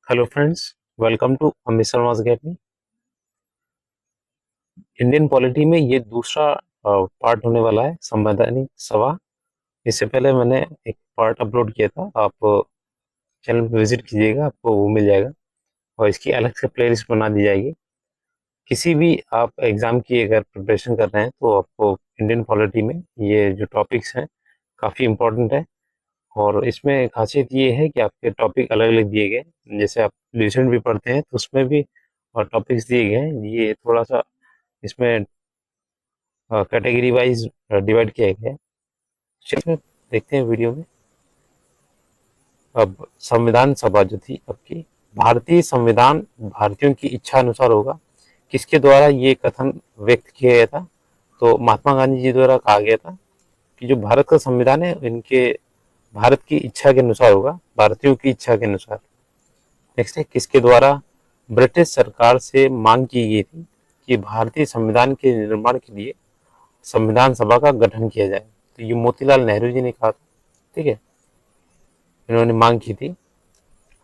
Hello friends, welcome to Amit Sharma's academy. Indian polity में ये दूसरा पार्ट होने वाला है, संवैधानिक सभा। इससे पहले मैंने एक पार्ट अपलोड किया था, आप चैनल पर विजिट कीजिएगा, आपको वो मिल जाएगा और इसकी अलग से प्लेलिस्ट बना दी जाएगी। किसी भी आप एग्जाम की अगर प्रिपरेशन कर रहे हैं तो आपको इंडियन पॉलिटी में ये जो टॉपिक्स हैं काफ़ी इम्पोर्टेंट है। और इसमें खासियत ये है कि आपके टॉपिक अलग अलग दिए गए, जैसे आप रिसेंट भी पढ़ते हैं तो उसमें भी टॉपिक्स दिए गए हैं। ये थोड़ा सा इसमें कैटेगरी वाइज डिवाइड किया गया है। चलिए देखते हैं वीडियो में। अब संविधान सभा जो थी आपकी, भारतीय संविधान भारतीयों की इच्छा अनुसार होगा। किसके द्वारा ये कथन व्यक्त किया गया था? तो महात्मा गांधी जी द्वारा कहा गया था कि जो भारत का संविधान है इनके भारत की इच्छा के अनुसार होगा, भारतीयों की इच्छा के अनुसार। नेक्स्ट है, किसके द्वारा ब्रिटिश सरकार से मांग की गई थी कि भारतीय संविधान के निर्माण के लिए संविधान सभा का गठन किया जाए? तो ये मोतीलाल नेहरू जी ने कहा था। ठीक है, इन्होंने मांग की थी।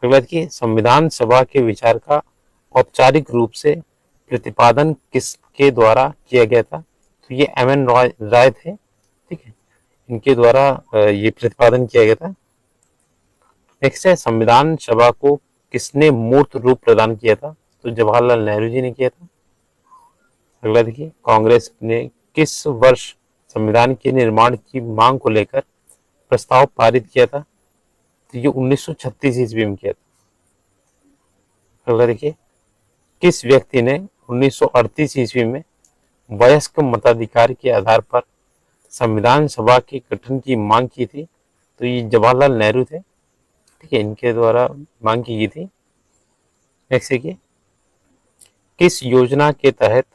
अगला देखिए, संविधान सभा के विचार का औपचारिक रूप से प्रतिपादन किसके द्वारा किया गया था? तो ये एम एन राय थे। ठीक है, इनके द्वारा ये प्रतिपादन किया गया था। नेक्स्ट है, संविधान सभा को किसने मूर्त रूप प्रदान किया था? तो जवाहरलाल नेहरू जी ने किया था। अगला देखिए, कांग्रेस ने किस वर्ष संविधान के निर्माण की मांग को लेकर प्रस्ताव पारित किया था? तो ये 1936 ईस्वी में किया था। अगला देखिए, किस व्यक्ति ने 1938 ईस्वी में वयस्क मताधिकार के आधार पर संविधान सभा के गठन की मांग की थी? तो ये जवाहरलाल नेहरू थे। ठीक है, इनके द्वारा मांग की गई थी। नेक्स्ट देखिए, किस योजना के तहत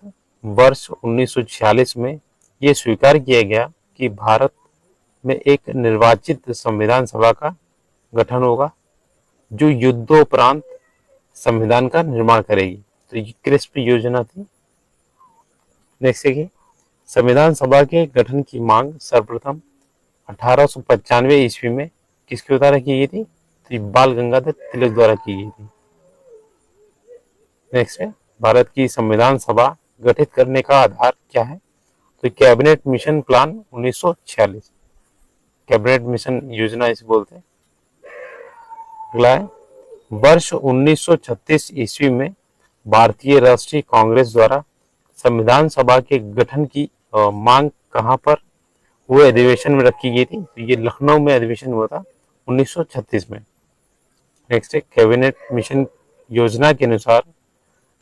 वर्ष 1946 में ये स्वीकार किया गया कि भारत में एक निर्वाचित संविधान सभा का गठन होगा जो युद्धोपरांत संविधान का निर्माण करेगी? तो ये क्रिस्प योजना थी। नेक्स्ट देखिए, संविधान सभा के गठन की मांग सर्वप्रथम 1895 ईस्वी में किसके द्वारा की गई थी? तो बाल गंगाधर तिलक द्वारा की गई थी। नेक्स्ट है, भारत की संविधान सभा गठित करने का आधार क्या है? तो cabinet mission plan 1946, cabinet mission योजना इसे बोलते हैं। अगला है, वर्ष 1936 ईस्वी में भारतीय राष्ट्रीय कांग्रेस द्वारा संविधान सभा के गठन की मांग कहां पर हुए अधिवेशन में रखी गई थी? तो ये लखनऊ में अधिवेशन हुआ था 1936 में। नेक्स्ट है, कैबिनेट मिशन योजना के अनुसार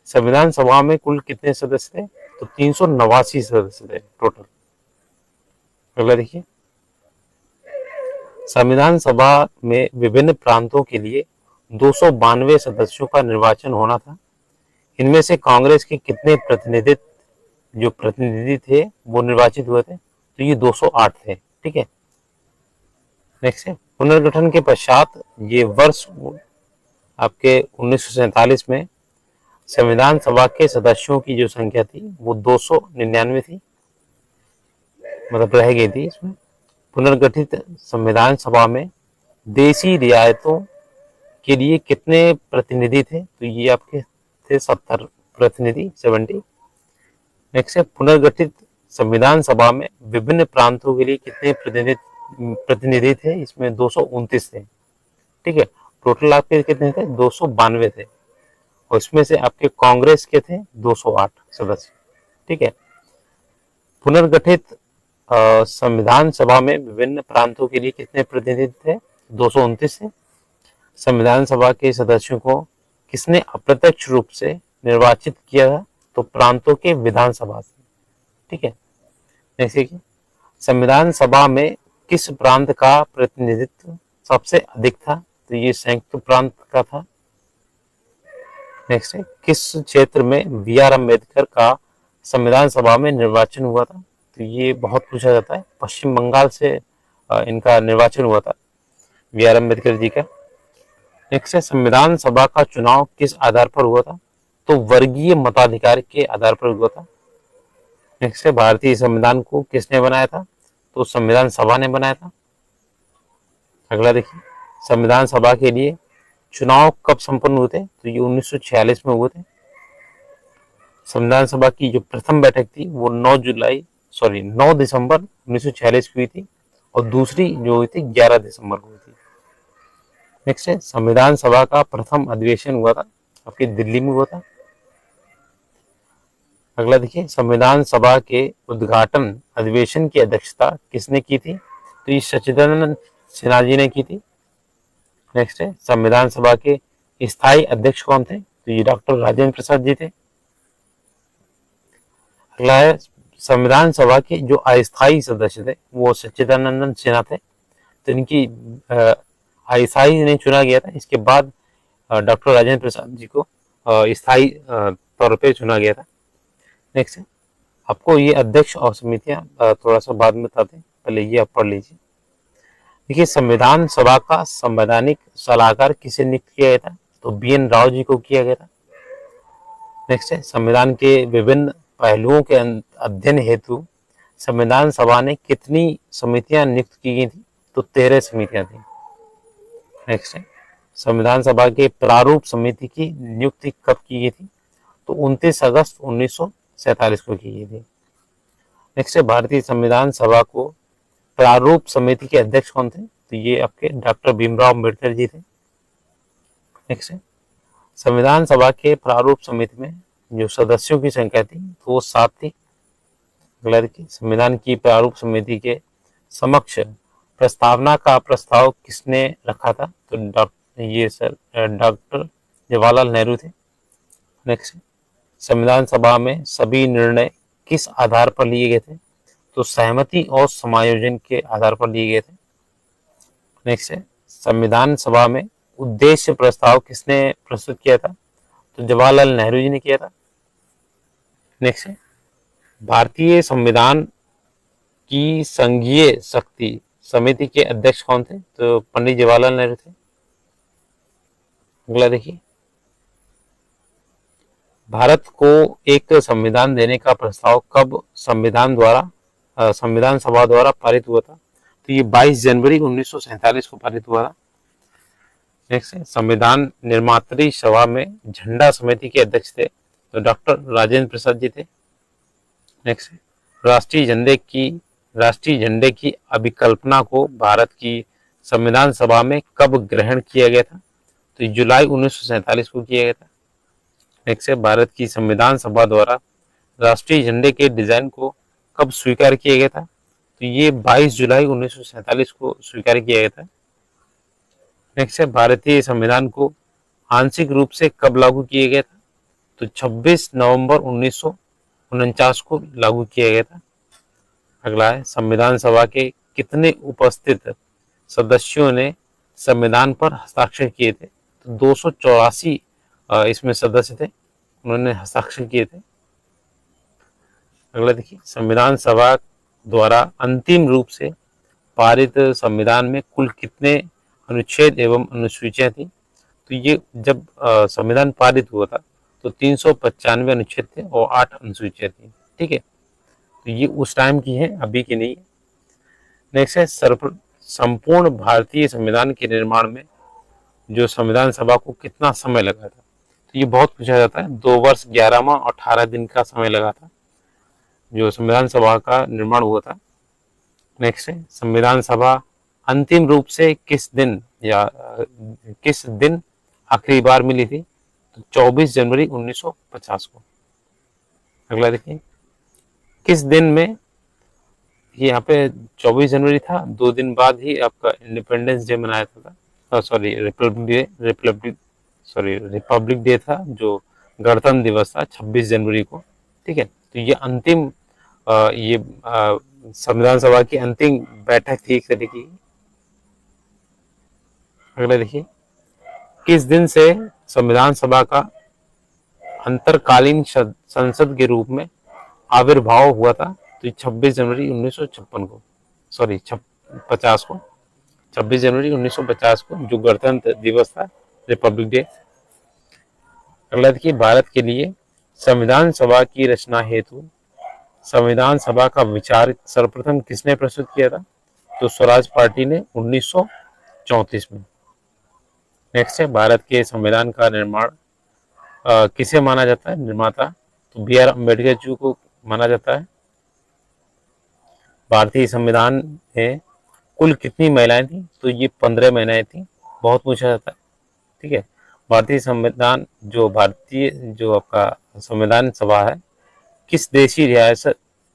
संविधान सभा में कुल कितने सदस्य थे? तो 389 सदस्य थे टोटल। अगला देखिए, संविधान सभा में विभिन्न प्रांतों के लिए 292 सदस्यों का निर्वाचन होना था। इनमें से कांग्रेस के कितने प्रतिनिधि थे वो निर्वाचित हुए थे? तो ये 208 थे। ठीक है, नेक्स्ट है, पुनर्गठन के पश्चात ये वर्ष आपके 1947 में संविधान सभा के सदस्यों की जो संख्या थी वो 299 थी, मतलब रह गई थी। इसमें पुनर्गठित संविधान सभा में देशी रियायतों के लिए कितने प्रतिनिधि थे? तो ये आपके थे 70 प्रतिनिधि, 70। नेक्स्ट है, पुनर्गठित संविधान सभा में विभिन्न प्रांतों के लिए कितने प्रतिनिधि थे? इसमें 229 थे। ठीक है, टोटल आपके कितने थे? 292 थे, और इसमें से आपके कांग्रेस के थे 208 सदस्य। ठीक है, पुनर्गठित संविधान सभा में विभिन्न प्रांतों के लिए कितने प्रतिनिधि थे? 229 थे। संविधान सभा के सदस्यों को किसने अप्रत्यक्ष रूप से निर्वाचित किया था? तो प्रांतों के विधानसभा से। ठीक है, जैसे कि संविधान सभा में किस प्रांत का प्रतिनिधित्व सबसे अधिक था? तो ये संयुक्त प्रांत का था। नेक्स्ट है, किस क्षेत्र में बी आर अम्बेडकर का संविधान सभा में निर्वाचन हुआ था? तो ये बहुत पूछा जाता है, पश्चिम बंगाल से इनका निर्वाचन हुआ था, बी आर अम्बेडकर जी का। नेक्स्ट है, संविधान सभा का चुनाव किस आधार पर हुआ था? तो वर्गीय मताधिकार के आधार पर हुआ था। नेक्स्ट है, भारतीय संविधान को किसने बनाया था? तो संविधान सभा ने बनाया था। अगला देखिए, संविधान सभा के लिए चुनाव कब संपन्न हुए थे? तो ये 1946 में हुए थे। संविधान सभा की जो प्रथम बैठक थी वो 9 दिसंबर 1946 की हुई थी और दूसरी जो हुई थी 11 दिसंबर को हुई थी। नेक्स्ट है, संविधान सभा का प्रथम अधिवेशन हुआ था आपकी दिल्ली में हुआ था। अगला देखिए, संविधान सभा के उद्घाटन अधिवेशन की अध्यक्षता किसने की थी? तो ये सच्चिदानंद सिन्हा जी ने की थी। नेक्स्ट है, संविधान सभा के स्थायी अध्यक्ष कौन थे? तो ये डॉक्टर राजेंद्र प्रसाद जी थे। अगला है, संविधान सभा के जो अस्थायी सदस्य थे वो सच्चिदानंद सिन्हा थे, तो इनकी अस्थायी नहीं चुना गया था। इसके बाद डॉक्टर राजेंद्र प्रसाद जी को स्थायी तौर पे चुना गया था। नेक्स्ट है, आपको ये अध्यक्ष और समितियां थोड़ा सा बाद में बताते हैं, पहले ये आप पढ़ लीजिए। देखिए, संविधान सभा का संवैधानिक सलाहकार किसे नियुक्त किया गया था? तो BN राव जी को किया गया था। नेक्स्ट है, संविधान के विभिन्न पहलुओं के अध्ययन हेतु संविधान सभा ने कितनी समितियां नियुक्त की गई थी? तो 13 समितियां थी। नेक्स्ट है, संविधान सभा के प्रारूप समिति की नियुक्ति कब की गई थी? तो 29 अगस्त 1947 को की गई थी। नेक्स्ट है, भारतीय संविधान सभा को प्रारूप समिति के अध्यक्ष कौन थे? तो ये आपके डॉक्टर भीमराव अम्बेडकर जी थे। नेक्स्ट है, संविधान सभा के प्रारूप समिति में जो सदस्यों की संख्या थी तो वो 7 थी। अगला देखिए, संविधान की प्रारूप समिति के समक्ष प्रस्तावना का प्रस्ताव किसने रखा था? तो डॉक्टर जवाहरलाल नेहरू थे। नेक्स्ट, संविधान सभा में सभी निर्णय किस आधार पर लिए गए थे? तो सहमति और समायोजन के आधार पर लिए गए थे। नेक्स्ट है, संविधान सभा में उद्देश्य प्रस्ताव किसने प्रस्तुत किया था? तो जवाहरलाल नेहरू जी ने किया था। नेक्स्ट है, भारतीय संविधान की संघीय शक्ति समिति के अध्यक्ष कौन थे? तो पंडित जवाहरलाल नेहरू थे। अगला देखिए, भारत को एक संविधान देने का प्रस्ताव कब संविधान सभा द्वारा पारित हुआ था? तो ये 22 जनवरी 1947 को पारित हुआ था। नेक्स्ट है, संविधान निर्मात्री सभा में झंडा समिति के अध्यक्ष थे तो डॉक्टर राजेंद्र प्रसाद जी थे। नेक्स्ट है, राष्ट्रीय झंडे की अभिकल्पना को भारत की संविधान सभा में कब ग्रहण किया गया था? तो जुलाई 1947 को किया गया था। नेक्स्ट है, भारत की संविधान सभा द्वारा राष्ट्रीय झंडे के डिजाइन को कब स्वीकार किया गया था? तो ये 22 जुलाई 1947 को स्वीकार किया गया था। नेक्स्ट है, भारतीय संविधान को आंशिक रूप से कब लागू किया गया था? तो 26 नवंबर 1949 को लागू किया गया था। अगला है, संविधान सभा के कितने उपस्थित सदस्यों ने संविधान पर हस्ताक्षर किए थे? तो 284 इसमें सदस्य थे, उन्होंने हस्ताक्षर किए थे। अगला देखिए, संविधान सभा द्वारा अंतिम रूप से पारित संविधान में कुल कितने अनुच्छेद एवं अनुसूचियां थी? तो ये जब संविधान पारित हुआ था तो 395 अनुच्छेद थे और 8 अनुसूचियां थी। ठीक है, तो ये उस टाइम की है, अभी की नहीं है। नेक्स्ट है, संपूर्ण भारतीय संविधान के निर्माण में जो संविधान सभा को कितना समय लगा था? तो ये बहुत पूछा जाता है। 2 वर्ष 11 माह और 18 दिन का समय लगा था जो संविधान सभा का निर्माण हुआ था। नेक्स्ट है, संविधान सभा अंतिम रूप से किस दिन आखिरी बार मिली थी? तो 24 जनवरी 1950 को। अगला देखिए, किस दिन में? यहाँ पे 24 जनवरी था, 2 दिन बाद ही आपका इंडिपेंडेंस डे मनाया था। रिपब्लिक डे था जो गणतंत्र दिवस था 26 जनवरी को। ठीक है, तो ये अंतिम संविधान सभा की अंतिम बैठक थी एक तरीके की। अगला देखिए, किस दिन से संविधान सभा का अंतरकालीन संसद के रूप में आविर्भाव हुआ था? तो 26 जनवरी 1956 को, 26 जनवरी 1950 को जो गणतंत्र दिवस था, रिपब्लिक डे। अगला देखिए, भारत के लिए संविधान सभा की रचना हेतु संविधान सभा का विचार सर्वप्रथम किसने प्रस्तुत किया था? तो स्वराज पार्टी ने 1934 में। नेक्स्ट है भारत के संविधान का निर्माण किसे माना जाता है निर्माता? तो बी आर अम्बेडकर जी को माना जाता है। भारतीय संविधान में कुल कितनी महिलाएं थी? तो ये 15 महिलाएं थी। बहुत पूछा जाता है, ठीक है। भारतीय संविधान जो आपका संविधान सभा है, किस देशी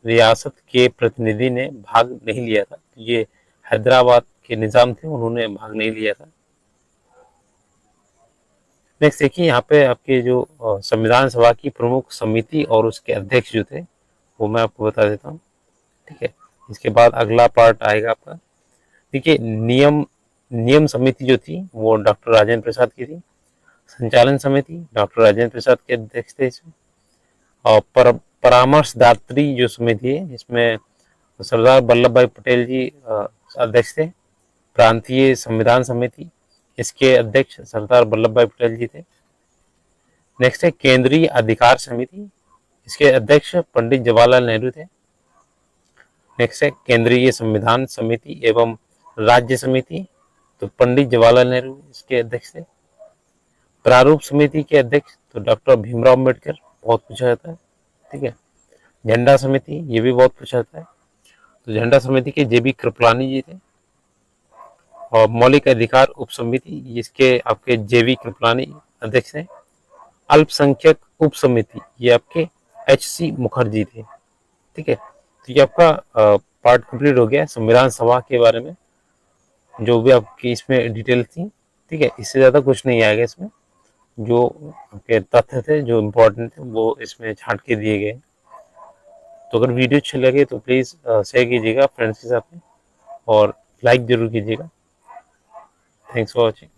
रियासत के प्रतिनिधि ने भाग नहीं लिया था? ये हैदराबाद के निजाम थे, उन्होंने भाग नहीं लिया था। नेक्स्ट देखिए, यहाँ पे आपके जो संविधान सभा की प्रमुख समिति और उसके अध्यक्ष जो थे वो मैं आपको बता देता हूँ, ठीक है। इसके बाद अगला पार्ट आएगा आपका। देखिए, नियम नियम समिति जो थी वो डॉक्टर राजेंद्र प्रसाद की थी। संचालन समिति डॉक्टर राजेंद्र प्रसाद के अध्यक्ष थे इसमें। और परामर्शदात्री जो समिति है इसमें सरदार वल्लभ भाई पटेल जी अध्यक्ष थे। प्रांतीय संविधान समिति, इसके अध्यक्ष सरदार वल्लभ भाई पटेल जी थे। नेक्स्ट है केंद्रीय अधिकार समिति, इसके अध्यक्ष पंडित जवाहरलाल नेहरू थे। नेक्स्ट है केंद्रीय संविधान समिति एवं राज्य समिति, तो पंडित जवाहरलाल नेहरू इसके अध्यक्ष थे। प्रारूप समिति के अध्यक्ष तो डॉक्टर भीमराव अम्बेडकर, बहुत पूछा जाता है, ठीक है। झंडा समिति, ये भी बहुत पूछा जाता है, तो झंडा समिति के जेबी कृपलानी जी थे। और मौलिक अधिकार उप समिति, इसके आपके जेबी कृपलानी अध्यक्ष हैं। अल्पसंख्यक उप समिति, ये आपके एच.सी. मुखर्जी थे, ठीक है। तो ये आपका पार्ट कंप्लीट हो गया संविधान सभा के बारे में, जो भी आपकी इसमें डिटेल थी, ठीक है। इससे ज़्यादा कुछ नहीं आएगा इसमें, जो आपके तथ्य थे जो इम्पोर्टेंट थे वो इसमें छांट के दिए गए। तो अगर वीडियो अच्छी लगे तो प्लीज़ शेयर कीजिएगा फ्रेंड्स के साथ में और लाइक ज़रूर कीजिएगा। Thanks for watching.